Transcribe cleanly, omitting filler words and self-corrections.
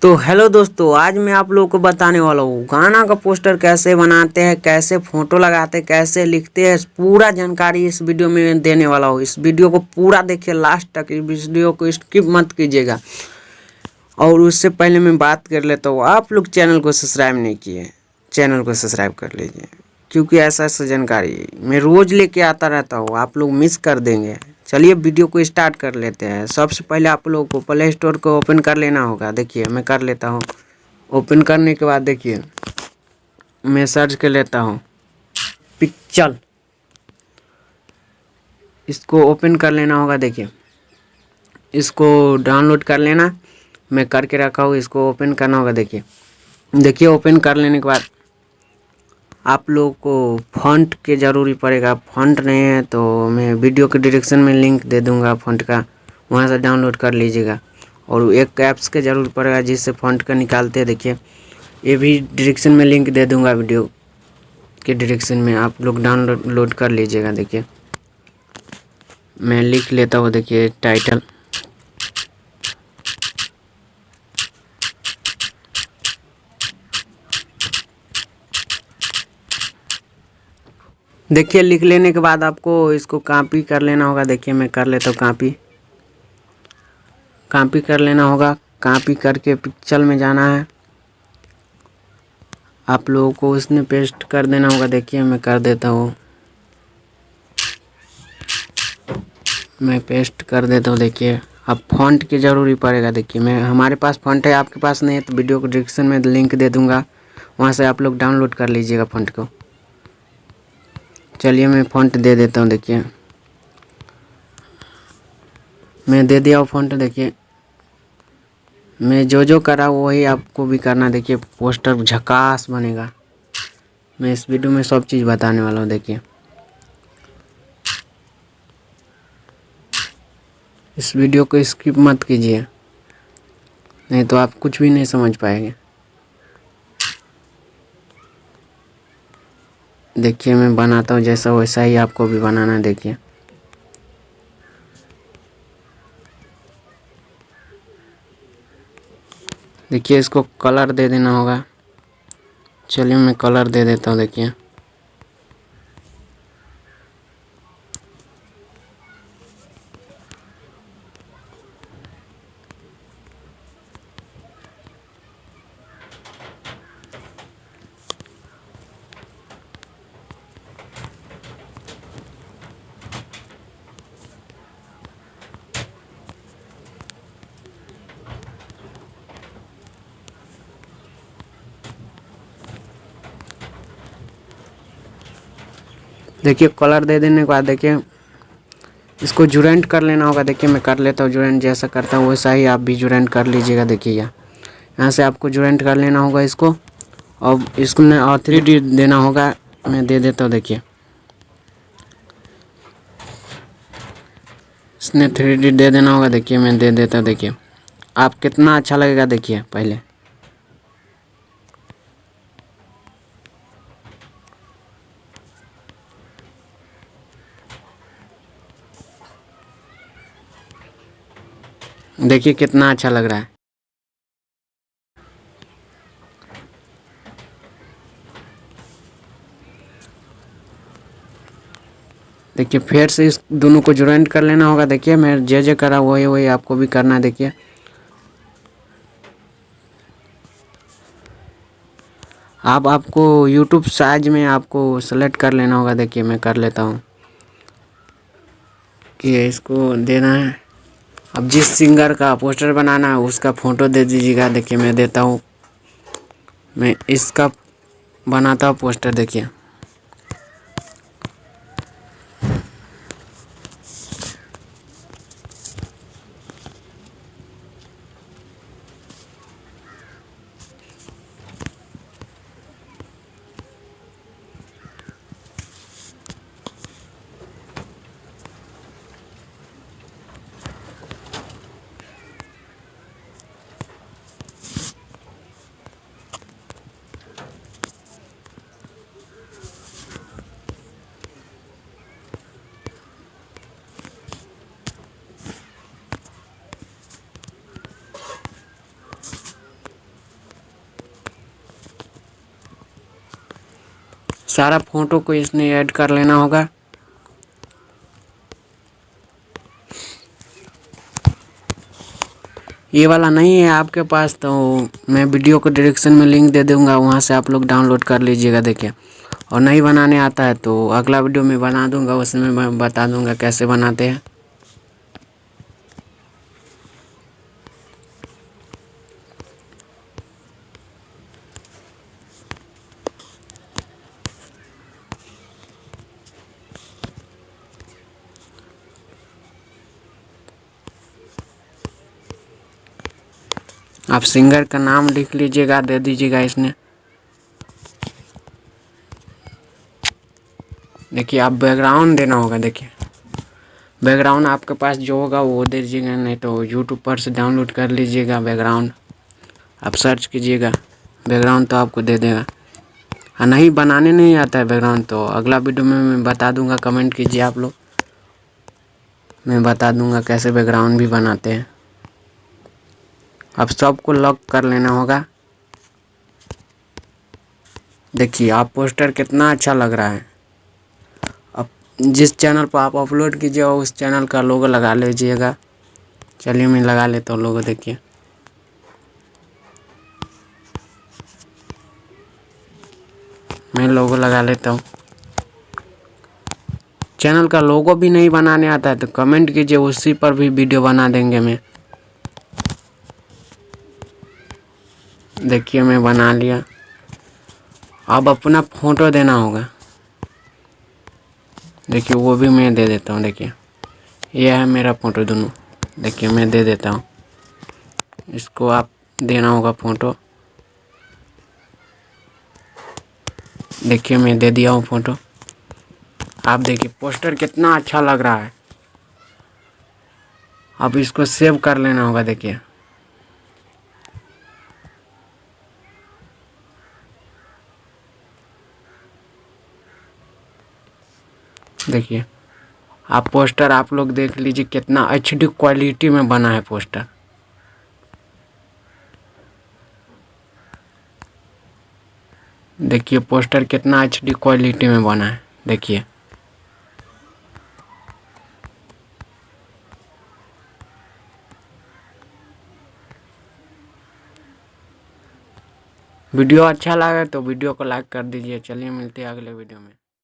तो हेलो दोस्तों, आज मैं आप लोगों को बताने वाला हूँ गाना का पोस्टर कैसे बनाते हैं, कैसे फोटो लगाते हैं, कैसे लिखते हैं। पूरा जानकारी इस वीडियो में देने वाला हूँ। इस वीडियो को पूरा देखिए लास्ट तक, इस वीडियो को स्किप मत कीजिएगा। और उससे पहले मैं बात कर लेता हूँ, आप लोग चैनल को सब्सक्राइब नहीं किए, चैनल को सब्सक्राइब कर लीजिए, क्योंकि ऐसा ऐसा जानकारी मैं रोज़ लेके आता रहता हूँ, आप लोग मिस कर देंगे। चलिए वीडियो को स्टार्ट कर लेते हैं। सबसे पहले आप लोगों को प्ले स्टोर को ओपन कर लेना होगा। देखिए मैं कर लेता हूँ। ओपन करने के बाद देखिए मैं सर्च कर लेता हूँ पिक्चल, इसको ओपन कर लेना होगा। देखिए इसको डाउनलोड कर लेना, मैं करके रखा हूँ। इसको ओपन करना होगा। देखिए ओपन कर लेने के बाद आप लोगों को फॉन्ट के ज़रूरी पड़ेगा। फॉन्ट नहीं है तो मैं वीडियो के डिस्क्रिप्शन में लिंक दे दूंगा फॉन्ट का, वहाँ से डाउनलोड कर लीजिएगा। और एक ऐप्स के ज़रूर पड़ेगा जिससे फॉन्ट का निकालते हैं। देखिए ये भी डिस्क्रिप्शन में लिंक दे दूंगा, वीडियो के डिस्क्रिप्शन में आप लोग डाउनलोड कर लीजिएगा। देखिए मैं लिख लेता हूँ। देखिए टाइटल, देखिए लिख लेने के बाद आपको इसको कॉपी कर लेना होगा। देखिए मैं कर लेता हूँ कॉपी कर लेना होगा। कॉपी करके पिक्चर में जाना है, आप लोगों को उसमें पेस्ट कर देना होगा। देखिए मैं कर देता हूँ, मैं पेस्ट कर देता हूँ। देखिए अब फॉन्ट की ज़रूरी पड़ेगा। देखिए मैं हमारे पास फॉन्ट है, आपके पास नहीं है तो वीडियो को डिस्क्रिप्शन में लिंक दे दूँगा, वहाँ से आप लोग डाउनलोड कर लीजिएगा फॉन्ट को। चलिए मैं फॉन्ट दे देता हूँ। देखिए मैं दे दिया हूँ फॉन्ट। देखिए मैं जो करा वही आपको भी करना। देखिए पोस्टर झकास बनेगा। मैं इस वीडियो में सब चीज़ बताने वाला हूँ। देखिए इस वीडियो को स्किप मत कीजिए, नहीं तो आप कुछ भी नहीं समझ पाएंगे। देखिए मैं बनाता हूँ जैसा वैसा ही आपको भी बनाना है। देखिए इसको कलर दे देना होगा। चलिए मैं कलर दे देता हूँ। देखिए देखिए कलर दे देने के बाद देखिए इसको जुरेंट कर लेना होगा। देखिए मैं कर लेता हूँ जुरेंट, जैसा करता हूँ वैसा ही आप भी जुरेंट कर लीजिएगा। देखिए यहाँ से आपको जुरेंट कर लेना होगा इसको, और इसको और 3D देना होगा। मैं दे देता हूँ। देखिए इसने 3D दे देना होगा। देखिए मैं दे देता हूँ। देखिए आप कितना अच्छा लगेगा। देखिए पहले देखिए कितना अच्छा लग रहा है। देखिए फिर से इस दोनों को ज्वाइंट कर लेना होगा। देखिए मैं जे करा वही वही आपको भी करना है। देखिए आपको यूट्यूब साइज में आपको सेलेक्ट कर लेना होगा। देखिए मैं कर लेता हूँ कि इसको देना है। अब जिस सिंगर का पोस्टर बनाना है उसका फ़ोटो दे दीजिएगा। देखिए मैं देता हूँ, मैं इसका बनाता हूँ पोस्टर। देखिए सारा फोटो को इसने ऐड कर लेना होगा। ये वाला नहीं है आपके पास तो मैं वीडियो को डायरेक्शन में लिंक दे दूंगा, वहाँ से आप लोग डाउनलोड कर लीजिएगा। देखिए, और नहीं बनाने आता है तो अगला वीडियो में बना दूंगा, उसमें मैं बता दूंगा कैसे बनाते हैं। आप सिंगर का नाम लिख लीजिएगा, दे दीजिएगा इसने। देखिए, आप बैकग्राउंड देना होगा। देखिए, बैकग्राउंड आपके पास जो होगा वो दे दीजिएगा, नहीं तो यूट्यूब पर से डाउनलोड कर लीजिएगा। बैकग्राउंड आप सर्च कीजिएगा, बैकग्राउंड तो आपको दे देगा। हाँ, नहीं बनाने नहीं आता है बैकग्राउंड तो अगला वीडियो में मैं बता दूंगा। कमेंट कीजिए आप लोग, मैं बता दूंगा कैसे बैकग्राउंड भी बनाते हैं। अब सबको लॉक कर लेना होगा। देखिए, आप पोस्टर कितना अच्छा लग रहा है। अब जिस चैनल पर आप अपलोड कीजिएगा उस चैनल का लोगो लगा लीजिएगा। चलिए, मैं लगा लेता हूँ लोगो। देखिए, मैं लोगो लगा लेता हूँ। चैनल का लोगो भी नहीं बनाने आता है तो कमेंट कीजिए, उसी पर भी वीडियो बना देंगे मैं। देखिए, मैं बना लिया। अब अपना फ़ोटो देना होगा। देखिए, वो भी मैं दे देता हूँ। देखिए, यह है मेरा फ़ोटो दोनों। देखिए, मैं दे देता हूँ। इसको आप देना होगा फ़ोटो। देखिए, मैं दे दिया हूँ फ़ोटो। आप देखिए, पोस्टर कितना अच्छा लग रहा है। अब इसको सेव कर लेना होगा। देखिए, देखिए, आप पोस्टर आप लोग देख लीजिए कितना HD क्वालिटी में बना है पोस्टर। देखिए, पोस्टर कितना HD क्वालिटी में बना है। देखिए, वीडियो अच्छा लगा तो वीडियो को लाइक कर दीजिए। चलिए, मिलते हैं अगले वीडियो में।